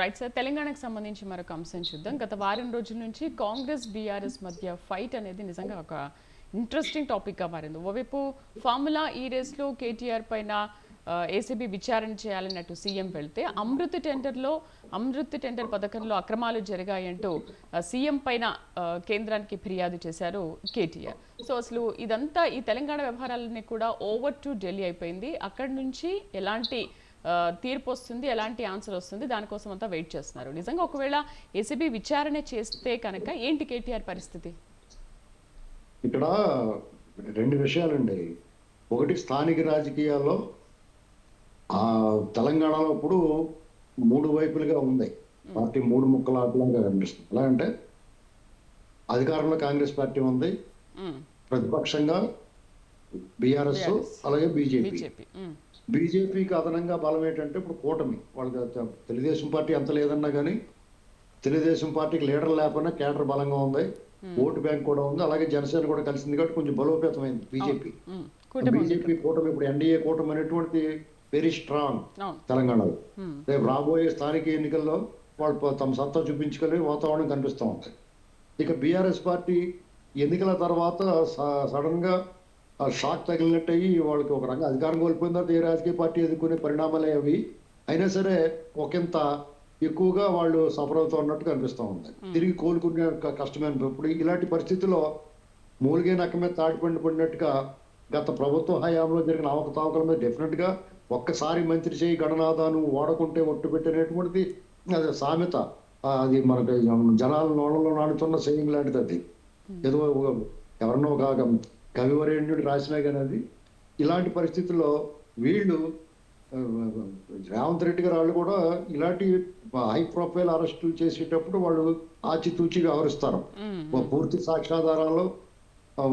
Right sir. తెలంగాణకు సంబంధించి మరొక అంశం చూద్దాం. గత వారం రోజుల నుంచి కాంగ్రెస్ బీఆర్ఎస్ మధ్య ఫైట్ అనేది నిజంగా ఒక ఇంట్రెస్టింగ్ టాపిక్గా మారింది. ఓవైపు ఫార్ములా ఈ రేస్లో కేటీఆర్ పైన ఏసీబీ విచారణ చేయాలన్నట్టు సీఎం వెళ్తే అమృత్ టెండర్ పథకంలో అక్రమాలు జరిగాయంటూ సీఎం పైన కేంద్రానికి ఫిర్యాదు చేశారు కేటీఆర్. సో అసలు ఇదంతా ఈ తెలంగాణ వ్యవహారాలన్నీ కూడా ఓవర్ టు ఢిల్లీ అయిపోయింది. అక్కడి నుంచి ఎలాంటి తీర్పు వస్తుంది, ఎలాంటి ఆన్సర్ వస్తుంది, దానికోసం అంతా వెయిట్ చేస్తున్నారు. నిజంగా ఒకవేళ ఏసీబీ విచారణ చేస్తే కనుక ఏంటి కేటీఆర్ పరిస్థితి? ఇక్కడ రెండు విషయాలండి. ఒకటి, స్థానిక రాజకీయాల్లో తెలంగాణలో ఇప్పుడు మూడు వైపులుగా ఉంది. పార్టీ మూడు ముక్కలాటలాగా కనిపిస్తుంది. ఎలా అంటే అధికారంలో కాంగ్రెస్ పార్టీ ఉంది, ప్రతిపక్షంగా బీఆర్ఎస్, అలాగే బీజేపీ. బీజేపీకి అదనంగా బలం ఏంటంటే ఇప్పుడు కూటమి. వాళ్ళకి తెలుగుదేశం పార్టీ ఎంత లేదన్నా కానీ తెలుగుదేశం పార్టీకి లీడర్ లేకపోయినా కేడర్ బలంగా ఉంది, ఓటు బ్యాంక్ కూడా ఉంది, అలాగే జనసేన కూడా కలిసింది కాబట్టి కొంచెం బలోపేతమైంది బీజేపీ. బీజేపీ కూటమి ఇప్పుడు ఎన్డీఏ కూటమి అనేటువంటి వెరీ స్ట్రాంగ్ తెలంగాణలో. రేపు రాబోయే స్థానిక ఎన్నికల్లో వాళ్ళు తమ సత్తా చూపించుకోలేని వాతావరణం కనిపిస్తూ ఉంది. ఇక బీఆర్ఎస్ పార్టీ ఎన్నికల తర్వాత సడన్ గా షాక్ తగిలినట్టు అయ్యి వాళ్ళకి ఒక రకంగా అధికారం కోల్పోయిన తర్వాత ఏ రాజకీయ పార్టీ ఎదుర్కొనే పరిణామాలే అవి. అయినా సరే ఒకంత ఎక్కువగా వాళ్ళు సఫర్ అవుతూ ఉన్నట్టు కనిపిస్తూ ఉంది. తిరిగి కోలుకునే కష్టమైన ఇప్పుడు ఇలాంటి పరిస్థితుల్లో మూలిగే నక్క మీద తాటిపండు పడినట్టుగా గత ప్రభుత్వ హయాంలో జరిగిన అవకతవకల మీద డెఫినెట్ గా ఒక్కసారి మంత్రి చేయి గణనాథాను వాడకుంటే ఒట్టు పెట్టినటువంటిది సామెత. అది మనకి జనాల నోళ్ళలో నాడుతున్న సెయింగ్ లాంటిది. అది ఏదో ఎవరినో ఒక కవివరేణ్యుడు రాసినా కానీ అది. ఇలాంటి పరిస్థితుల్లో వీళ్ళు రేవంత్ రెడ్డి గారు వాళ్ళు కూడా ఇలాంటి హై ప్రొఫైల్ అరెస్టులు చేసేటప్పుడు వాళ్ళు ఆచితూచి వ్యవహరిస్తారు. పూర్తి సాక్ష్యాధారాలు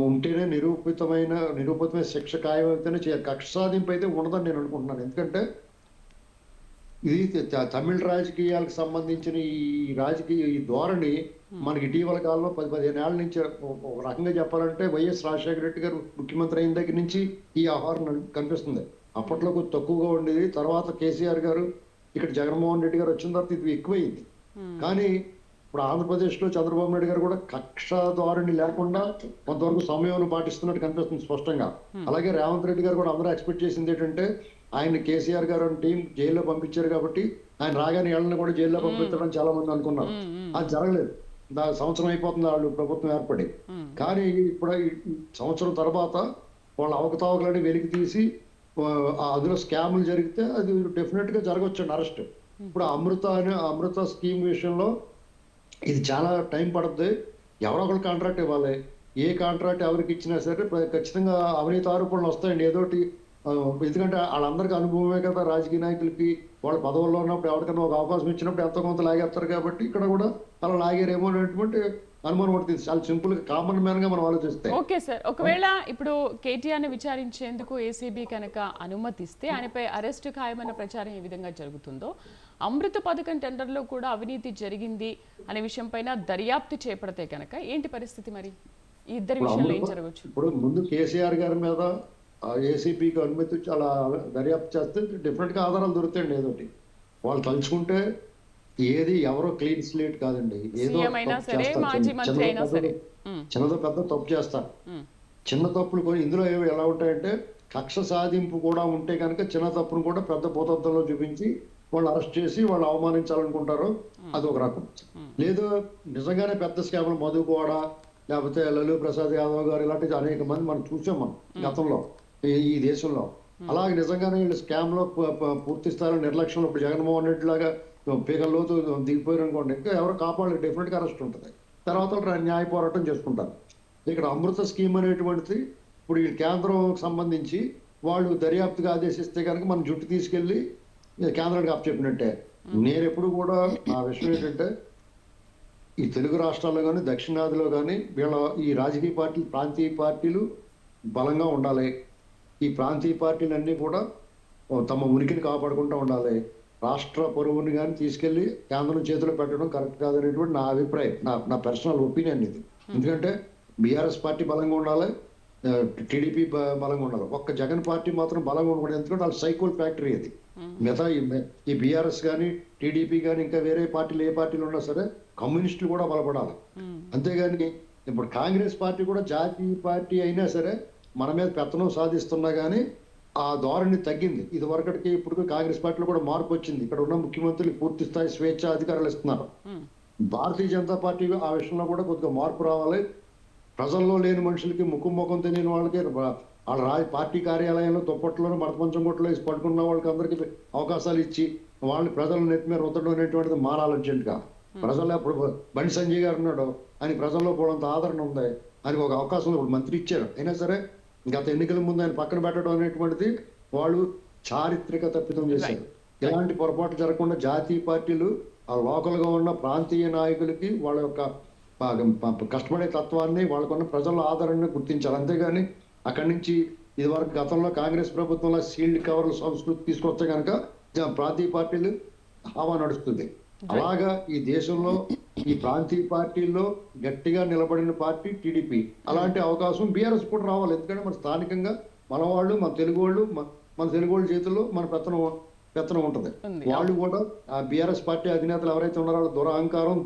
ఉంటేనే నిరూపితమైన శిక్ష ఖాయమైతేనే కక్ష సాధింపు అయితే ఉండదని నేను అనుకుంటున్నాను. ఎందుకంటే ఇది తమిళ రాజకీయాలకు సంబంధించిన ఈ ధోరణి మనకి ఇటీవల కాలంలో 10-15 ఏళ్ల నుంచి ఒక రకంగా చెప్పాలంటే వైఎస్ రాజశేఖర రెడ్డి గారు ముఖ్యమంత్రి అయిన దగ్గర నుంచి ఈ ఆహారం కనిపిస్తుంది. అప్పట్లో కొంచెం తక్కువగా ఉండేది. తర్వాత కేసీఆర్ గారు, ఇక్కడ జగన్మోహన్ రెడ్డి గారు వచ్చిన తర్వాత ఇది ఎక్కువైంది. కానీ ఇప్పుడు ఆంధ్రప్రదేశ్ లో చంద్రబాబు నాయుడు గారు కూడా కక్ష ధోరణి లేకుండా కొంతవరకు సమయం పాటిస్తున్నట్టు కనిపిస్తుంది స్పష్టంగా. అలాగే రేవంత్ రెడ్డి గారు కూడా అందరూ ఎక్స్పెక్ట్ చేసింది ఏంటంటే ఆయన కేసీఆర్ గారు టీం జైల్లో పంపించారు కాబట్టి ఆయన రాగానే ఏళ్ళని కూడా జైల్లో పంపించడం చాలా మంది అనుకున్నారు. అది జరగలేదు. సంవత్సరం అయిపోతుంది వాళ్ళు ప్రభుత్వం ఏర్పడి. కానీ ఇప్పుడు సంవత్సరం తర్వాత వాళ్ళ అవకతవకలని వెలికి తీసి అందులో స్కాములు జరిగితే అది డెఫినెట్ గా జరగవచ్చు అరెస్ట్. ఇప్పుడు అమృత స్కీమ్ విషయంలో ఇది చాలా టైం పడుతుంది. ఎవరో ఒకరు కాంట్రాక్ట్ ఇవ్వాలి. ఏ కాంట్రాక్ట్ ఎవరికి ఇచ్చినా సరే ఖచ్చితంగా అవినీతి ఆరోపణలు వస్తాయండి ఏదోటి. ఎందుకంటే వాళ్ళందరికీ అనుభవమే కదా, రాజకీయ నాయకులకి వాళ్ళ పదవుల్లో ఉన్నప్పుడు ఎవరికైనా ఒక అవకాశం ఇచ్చినప్పుడు ఎంతో కొంత లాగేస్తారు. కాబట్టి ఇక్కడ కూడా అలా లాగేరేమో అనేటువంటి అనుమానం పడుతుంది. చాలా సింపుల్ గా కామన్ మ్యాన్ గా మనం ఆలోచిస్తే. ఓకే సార్, ఒకవేళ ఇప్పుడు కేటీఆర్ ని విచారించేందుకు ఏసీబీ కనుక అనుమతిస్తే ఆయనపై అరెస్ట్ ఖాయమైన ప్రచారం ఏ విధంగా జరుగుతుందో, అమృత పథకం టెండర్లో కూడా అవినీతి జరిగింది అనే విషయం పైన దర్యాప్తు చేపడితే కనుక ఏంటి పరిస్థితి? మరి ఈ ఇద్దరి విషయంలో ఏం జరగచ్చు? ఇప్పుడు ముందు కేసీఆర్ గారి మీద ఏసీబీకి అనుమతి చాలా దర్యాప్తు చేస్తే డెఫినెట్ గా ఆధారాలు దొరుకుతాయండి. ఏదోటి వాళ్ళు తలుచుకుంటే ఏది ఎవరో క్లీన్ స్లేట్ కాదండి. ఏదో చిన్నదో పెద్ద తప్పు చేస్తారు. చిన్న తప్పులు కూడా ఇందులో ఎలా ఉంటాయంటే కక్ష సాధింపు కూడా ఉంటే కనుక చిన్న తప్పును కూడా పెద్ద భూతత్వంలో చూపించి వాళ్ళు అరెస్ట్ చేసి వాళ్ళు అవమానించాలనుకుంటారు. అది ఒక రకం. లేదు నిజంగానే పెద్ద స్కామ్లు మధుకోడ లేకపోతే లలూ ప్రసాద్ యాదవ్ గారు ఇలాంటి అనేక మంది మనం చూసాం మనం గతంలో ఈ దేశంలో. అలాగే నిజంగానే వీళ్ళు స్కామ్ లో పూర్తి స్థాయిలో నిర్లక్ష్యంలో ఇప్పుడు జగన్మోహన్ రెడ్డి లాగా పీకల్లోతు దిగిపోయారు అనుకోండి, ఇంకా ఎవరు కాపాడలేదు, డెఫినెట్ గా అరెస్ట్ ఉంటుంది. తర్వాత న్యాయ పోరాటం చేసుకుంటారు. ఇక్కడ అమృత స్కీమ్ అనేటువంటిది ఇప్పుడు ఈ కేంద్రం సంబంధించి వాళ్ళు దర్యాప్తుగా ఆదేశిస్తే కనుక మనం జుట్టు తీసుకెళ్లి కేంద్రానికి అప్పచెప్పినట్టే. నేను ఎప్పుడు కూడా ఆ విషయం ఏంటంటే ఈ తెలుగు రాష్ట్రాల్లో కానీ దక్షిణాదిలో కానీ వీళ్ళ ఈ రాజకీయ పార్టీలు ప్రాంతీయ పార్టీలు బలంగా ఉండాలి. ఈ ప్రాంతీయ పార్టీలన్నీ కూడా తమ ఉనికిని కాపాడుకుంటూ ఉండాలి. రాష్ట్ర పొరుగుని కానీ తీసుకెళ్లి కేంద్రం చేతిలో పెట్టడం కరెక్ట్ కాదనేటువంటి నా అభిప్రాయం, నా పర్సనల్ ఒపీనియన్ ఇది. ఎందుకంటే బీఆర్ఎస్ పార్టీ బలంగా ఉండాలి, టీడీపీ బలంగా ఉండాలి. ఒక్క జగన్ పార్టీ మాత్రం బలంగా ఉండకూడదు. ఎందుకంటే వాళ్ళ సైకోల్ ఫ్యాక్టరీ అది. మిగతా ఈ బీఆర్ఎస్ కానీ టీడీపీ కానీ ఇంకా వేరే పార్టీలు ఏ పార్టీలు ఉన్నా సరే కమ్యూనిస్టులు కూడా బలపడాలి. అంతేగాని ఇప్పుడు కాంగ్రెస్ పార్టీ కూడా జాతీయ పార్టీ అయినా సరే మన మీద పెత్తనం సాధిస్తున్నా కానీ ఆ ధోరణి తగ్గింది. ఇది వరకటికి ఇప్పుడు కాంగ్రెస్ పార్టీలో కూడా మార్పు వచ్చింది. ఇక్కడ ఉన్న ముఖ్యమంత్రులు పూర్తి స్థాయి స్వేచ్ఛ అధికారాలు ఇస్తున్నారు. భారతీయ జనతా పార్టీ ఆ విషయంలో కూడా కొద్దిగా మార్పు రావాలి. ప్రజల్లో లేని మనుషులకి ముఖం తెలియని వాళ్ళకి వాళ్ళ పార్టీ కార్యాలయంలో దుప్పట్లోనూ మడతమంచం కొట్లో వేసి పడుకున్న వాళ్ళకి అందరికీ అవకాశాలు ఇచ్చి వాళ్ళని ప్రజల నెత్తి మీద రుద్దడం అనేటువంటిది మారాలి అర్జెంట్గా. ప్రజలు అప్పుడు బండి సంజయ్ గారు ఉన్నాడు, ఆయన ప్రజల్లో పోవడంత ఆదరణ ఉంది, ఆయనకు ఒక అవకాశం ఇప్పుడు మంత్రి ఇచ్చారు. అయినా సరే గత ఎన్నికల ముందు ఆయన పక్కన పెట్టడం అనేటువంటిది వాళ్ళు చారిత్రక తప్పిదం చేశారు. ఇలాంటి పొరపాటు జరగకుండా జాతీయ పార్టీలు ఆ లోకల్ గా ఉన్న ప్రాంతీయ నాయకులకి వాళ్ళ యొక్క కష్టపడే తత్వాన్ని వాళ్ళకున్న ప్రజల ఆదరణని గుర్తించాలి. అంతేగాని అక్కడి నుంచి ఇది వరకు గతంలో కాంగ్రెస్ ప్రభుత్వంలో సీల్డ్ కవర్ల సంస్కృతి తీసుకొస్తే కనుక ప్రాంతీయ పార్టీలు హవా నడుస్తుంది. అలాగా ఈ దేశంలో ఈ ప్రాంతీయ పార్టీల్లో గట్టిగా నిలబడిన పార్టీ టీడీపీ. అలాంటి అవకాశం బీఆర్ఎస్ కూడా రావాలి. ఎందుకంటే మన స్థానికంగా మన వాళ్ళు మన తెలుగు వాళ్ళ చేతుల్లో మన పెత్తనం ఉంటది. వాళ్ళు కూడా ఆ బీఆర్ఎస్ పార్టీ అధినేతలు ఎవరైతే ఉన్నారో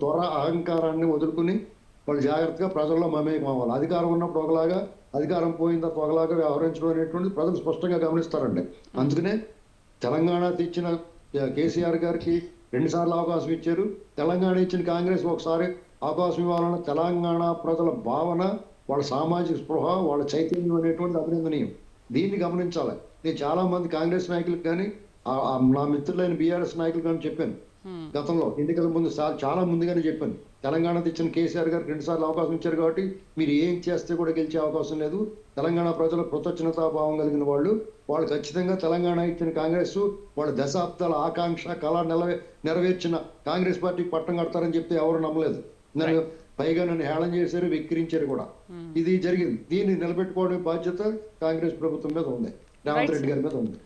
వాళ్ళ అహంకారాన్ని వదులుకుని వాళ్ళు జాగ్రత్తగా ప్రజల్లో మమేకం అవ్వాలి. అధికారం ఉన్నప్పుడు ఒకలాగా, అధికారం పోయిన తర్వాత ఒకలాగా వ్యవహరించడం అనేటువంటి ప్రజలు స్పష్టంగా గమనిస్తారండి. అందుకనే తెలంగాణ తెచ్చిన కేసీఆర్ గారికి 2 సార్లు అవకాశం ఇచ్చారు. తెలంగాణ ఇచ్చిన కాంగ్రెస్ ఒకసారి అవకాశం ఇవ్వాలన్న తెలంగాణ ప్రజల భావన, వాళ్ళ సామాజిక స్పృహ, వాళ్ళ చైతన్యం అనేటువంటిది అభినందనీయం. దీన్ని గమనించాలి. నేను చాలా మంది కాంగ్రెస్ నాయకులకు కానీ నా మిత్రులైన బీఆర్ఎస్ నాయకులు కానీ చెప్పాను. గతంలో ఎన్నికల ముందు చాలా ముందుగానే చెప్పాను. తెలంగాణ తెచ్చిన కేసీఆర్ గారికి 2 సార్లు అవకాశం ఇచ్చారు కాబట్టి మీరు ఏం చేస్తే కూడా గెలిచే అవకాశం లేదు. తెలంగాణ ప్రజల కృతజ్ఞతాభావం కలిగిన వాళ్ళు ఖచ్చితంగా తెలంగాణ ఇచ్చిన కాంగ్రెస్ వాళ్ళ దశాబ్దాల ఆకాంక్ష కళ నెరవేర్చిన కాంగ్రెస్ పార్టీకి పట్టం కడతారని చెప్తే ఎవరు నమ్మలేదు. పైగా నన్ను హేళన చేశారు, వెక్కిరించారు కూడా. ఇది జరిగింది. దీన్ని నిలబెట్టుకోవడం బాధ్యత కాంగ్రెస్ ప్రభుత్వం మీద ఉంది, రేవంత్ రెడ్డి గారి మీద ఉంది.